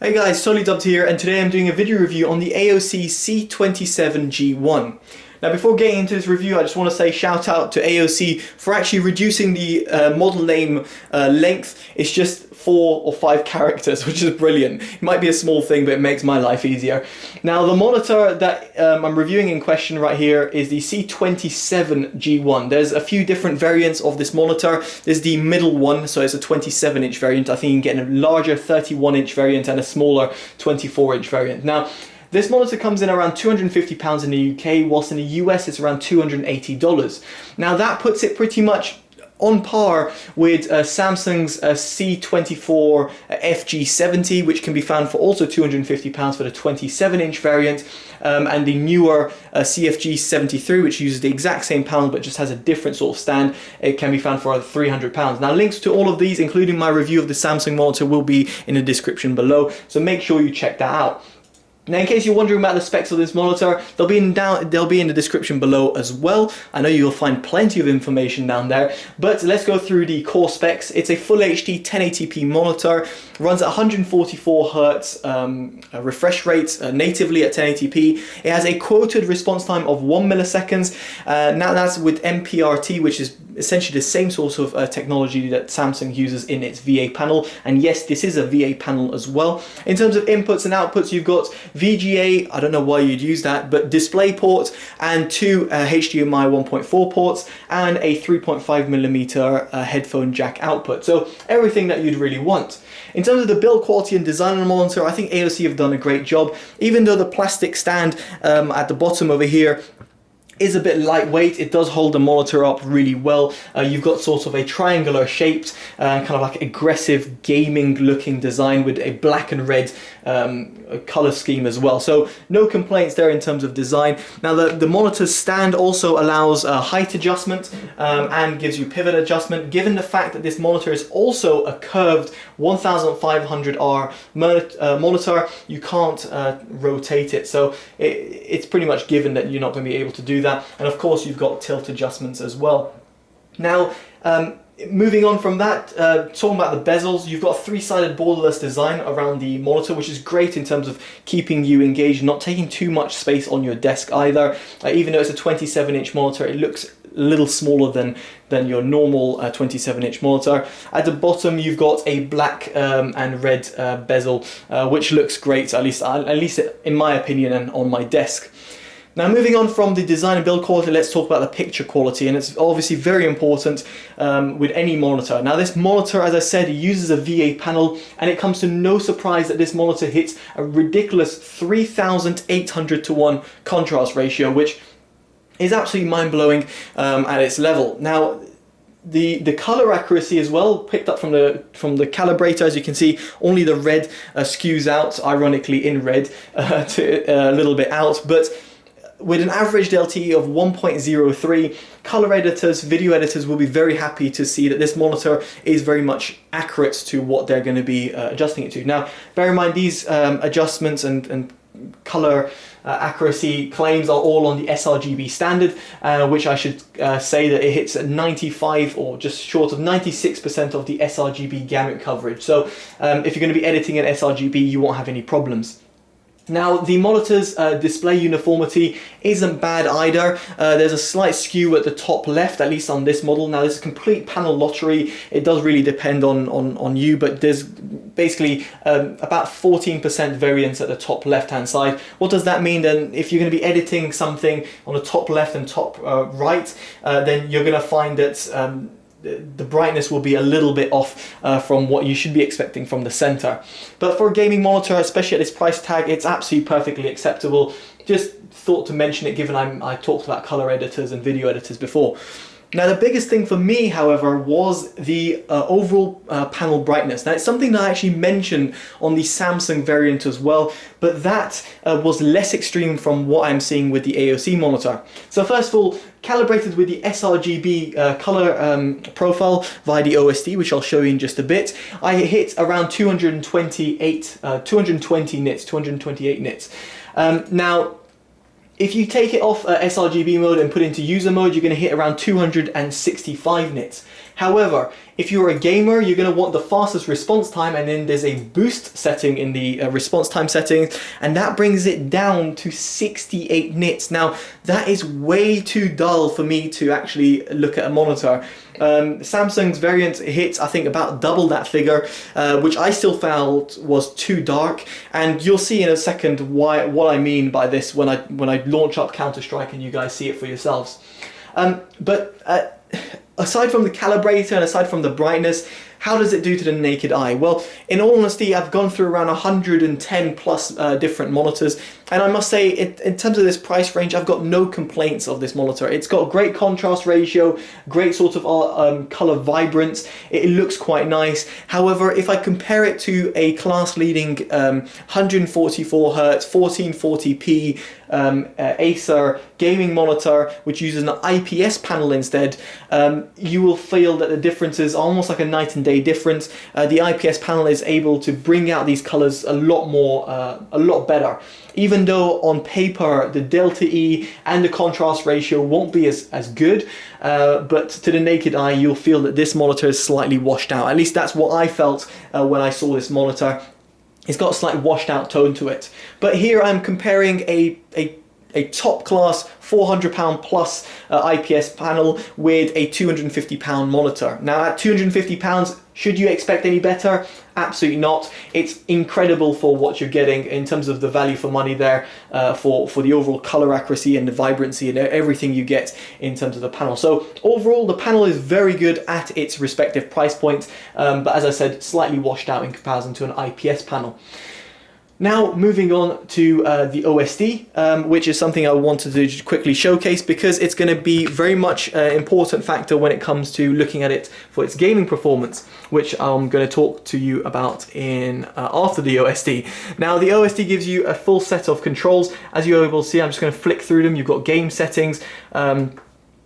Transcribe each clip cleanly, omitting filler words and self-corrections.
Hey guys, Totallydubbed here, and today I'm doing a video review on the AOC C27G1. Now before getting into this review, I just want to say shout out to AOC for actually reducing the model name length. It's just 4 or 5 characters, which is brilliant. It might be a small thing, but it makes my life easier. Now the monitor that I'm reviewing in question right here is the C27G1. There's a few different variants of this monitor. There's the middle one, so it's a 27-inch variant. I think you can get a larger 31-inch variant and a smaller 24-inch variant. Now, this monitor comes in around £250 in the UK, whilst in the US it's around $280. Now that puts it pretty much on par with Samsung's C24G70, which can be found for also £250 for the 27-inch variant, and the newer CFG73, which uses the exact same panel but just has a different sort of stand. It can be found for £300. Now links to all of these, including my review of the Samsung monitor, will be in the description below, so make sure you check that out. Now, in case you're wondering about the specs of this monitor, they'll be in the description below as well. I know you'll find plenty of information down there, but let's go through the core specs. It's a Full HD 1080p monitor, runs at 144 Hz refresh rate natively at 1080p. It has a quoted response time of 1 milliseconds. Now that's with MPRT, which is essentially the same sort of technology that Samsung uses in its VA panel, and yes, this is a VA panel as well. In terms of inputs and outputs, you've got VGA, I don't know why you'd use that, but display ports, and 2 HDMI 1.4 ports, and a 3.5mm headphone jack output. So everything that you'd really want. In terms of the build quality and design on the monitor, I think AOC have done a great job. Even though the plastic stand at the bottom over here is a bit lightweight, it does hold the monitor up really well. You've got sort of a triangular shaped, kind of like aggressive gaming looking design with a black and red color scheme as well. So no complaints there in terms of design. Now the monitor stand also allows height adjustment and gives you pivot adjustment. Given the fact that this monitor is also a curved 1500R monitor, you can't rotate it. So it's pretty much given that you're not going to be able to do that. And of course you've got tilt adjustments as well. Now moving on from that, talking about the bezels, you've got a 3-sided borderless design around the monitor, which is great in terms of keeping you engaged, not taking too much space on your desk either. Even though it's a 27-inch monitor, it looks a little smaller than your normal 27-inch monitor. At the bottom you've got a black and red bezel, which looks great, at least in my opinion, and on my desk. Now moving on from the design and build quality, let's talk about the picture quality, and it's obviously very important with any monitor. Now this monitor, as I said, uses a VA panel, and it comes to no surprise that this monitor hits a ridiculous 3,800:1 contrast ratio, which is absolutely mind-blowing at its level. Now the color accuracy as well, picked up from the calibrator, as you can see, only the red skews out, ironically in red, to a little bit out, but with an average LTE of 1.03, color editors, video editors will be very happy to see that this monitor is very much accurate to what they're going to be adjusting it to. Now, bear in mind these adjustments and color accuracy claims are all on the sRGB standard, which I should say that it hits at 95 or just short of 96% of the sRGB gamut coverage. So if you're going to be editing in sRGB, you won't have any problems. Now the monitor's display uniformity isn't bad either. There's a slight skew at the top left, at least on this model. Now this is complete panel lottery. It does really depend on you, but there's basically about 14% variance at the top left hand side. What does that mean then? If you're going to be editing something on the top left and top right, then you're going to find that the brightness will be a little bit off from what you should be expecting from the center. But for a gaming monitor, especially at this price tag, it's absolutely perfectly acceptable. Just thought to mention it, given I talked about color editors and video editors before. Now the biggest thing for me, however, was the overall panel brightness. Now it's something that I actually mentioned on the Samsung variant as well, but that was less extreme from what I'm seeing with the AOC monitor. So first of all, calibrated with the sRGB color profile via the OSD, which I'll show you in just a bit, I hit around 228 nits. Now If you take it off sRGB mode and put it into user mode, you're going to hit around 265 nits. However, if you're a gamer, you're going to want the fastest response time, and then there's a boost setting in the response time settings, and that brings it down to 68 nits. Now, that is way too dull for me to actually look at a monitor. Samsung's variant hits, I think, about double that figure, which I still felt was too dark, and you'll see in a second what I mean by this when I launch up Counter-Strike and you guys see it for yourselves. Aside from the calibrator and aside from the brightness, how does it do to the naked eye? Well, in all honesty, I've gone through around 110 plus different monitors, and I must say, in terms of this price range, I've got no complaints of this monitor. It's got great contrast ratio, great sort of color vibrance. It looks quite nice. However, if I compare it to a class-leading 144 Hz, 1440p Acer gaming monitor, which uses an IPS panel instead, you will feel that the difference is almost like a night and day difference. The IPS panel is able to bring out these colors a lot better. Even though on paper the delta E and the contrast ratio won't be as good, but to the naked eye you'll feel that this monitor is slightly washed out. At least that's what I felt when I saw this monitor. It's got a slight washed out tone to it. But here I'm comparing a top class £400 plus IPS panel with a £250 monitor. Now at £250, should you expect any better? Absolutely not. It's incredible for what you're getting in terms of the value for money there, for the overall color accuracy and the vibrancy and everything you get in terms of the panel. So overall, the panel is very good at its respective price point, but as I said, slightly washed out in comparison to an IPS panel. Now moving on to the OSD, which is something I wanted to quickly showcase because it's going to be very much an important factor when it comes to looking at it for its gaming performance, which I'm going to talk to you about in after the OSD. Now the OSD gives you a full set of controls. As you're able to see, I'm just going to flick through them. You've got game settings,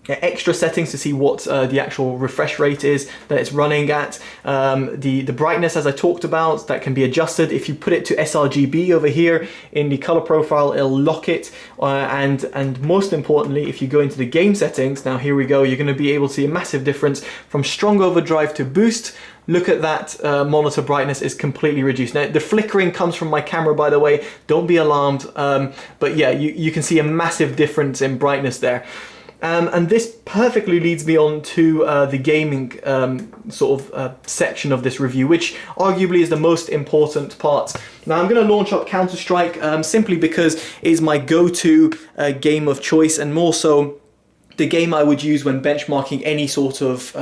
extra settings to see what the actual refresh rate is that it's running at, the brightness, as I talked about, that can be adjusted. If you put it to sRGB over here in the color profile, it'll lock it, and most importantly, if you go into the game settings, now here we go, you're going to be able to see a massive difference from strong overdrive to boost. Look at that, monitor brightness is completely reduced. Now the flickering comes from my camera, by the way, don't be alarmed, but yeah, you can see a massive difference in brightness there. And this perfectly leads me on to the gaming section of this review, which arguably is the most important part. Now I'm going to launch up Counter-Strike simply because it is my go-to game of choice, and more so the game I would use when benchmarking any sort of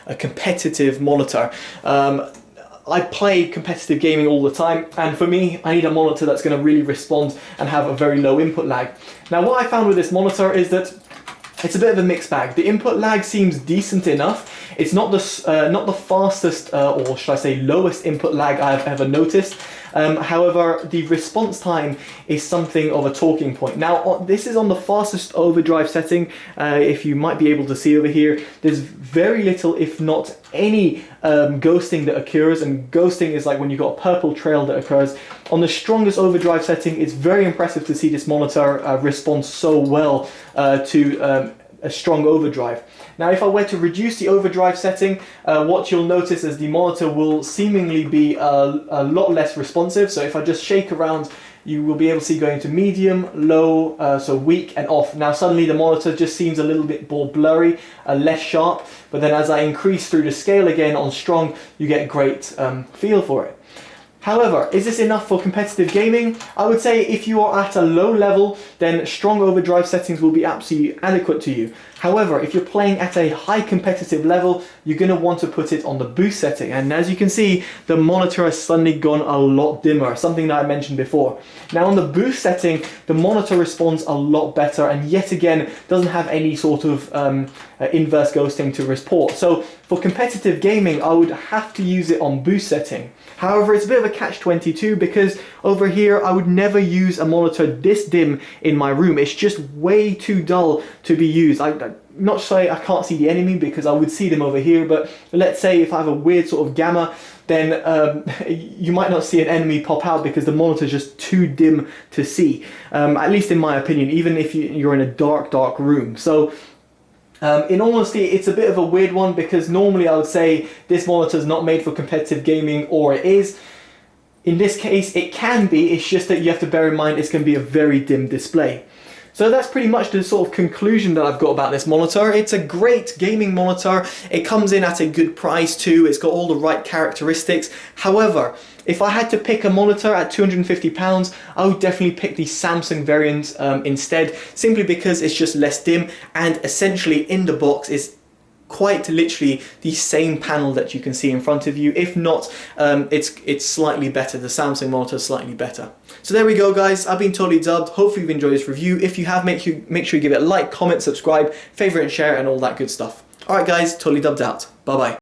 a competitive monitor. I play competitive gaming all the time, and for me, I need a monitor that's going to really respond and have a very low input lag. Now what I found with this monitor is that it's a bit of a mixed bag. The input lag seems decent enough. It's not the fastest, or should I say lowest input lag I've ever noticed. However, the response time is something of a talking point. Now, this is on the fastest overdrive setting. If you might be able to see over here, there's very little, if not any, ghosting that occurs, and ghosting is like when you've got a purple trail that occurs. On the strongest overdrive setting, it's very impressive to see this monitor respond so well to a strong overdrive. Now if I were to reduce the overdrive setting, what you'll notice is the monitor will seemingly be a lot less responsive. So if I just shake around, you will be able to see going to medium, low, so weak and off. Now suddenly the monitor just seems a little bit more blurry, less sharp, but then as I increase through the scale again on strong, you get great feel for it. However, is this enough for competitive gaming? I would say if you are at a low level, then strong overdrive settings will be absolutely adequate to you. However, if you're playing at a high competitive level, you're going to want to put it on the boost setting. And as you can see, the monitor has suddenly gone a lot dimmer, something that I mentioned before. Now on the boost setting, the monitor responds a lot better, and yet again, doesn't have any sort of inverse ghosting to report. So for competitive gaming, I would have to use it on boost setting. However, it's a bit of a catch-22 because over here, I would never use a monitor this dim in my room. It's just way too dull to be used. I'm not say I can't see the enemy because I would see them over here, but let's say if I have a weird sort of gamma, then you might not see an enemy pop out because the monitor is just too dim to see, at least in my opinion, even if you're in a dark room. So In all honesty, it's a bit of a weird one because normally I would say this monitor is not made for competitive gaming, or it is. In this case, it can be, it's just that you have to bear in mind it's going to be a very dim display. So that's pretty much the sort of conclusion that I've got about this monitor. It's a great gaming monitor. It comes in at a good price too. It's got all the right characteristics. However, if I had to pick a monitor at £250, I would definitely pick the Samsung variant instead, simply because it's just less dim, and essentially in the box is quite literally the same panel that you can see in front of you. If not, it's slightly better. The Samsung monitor is slightly better. So there we go, guys. I've been Totally Dubbed. Hopefully you've enjoyed this review. If you have, make sure you give it a like, comment, subscribe, favorite and share, and all that good stuff. Alright guys, Totally Dubbed out. Bye bye.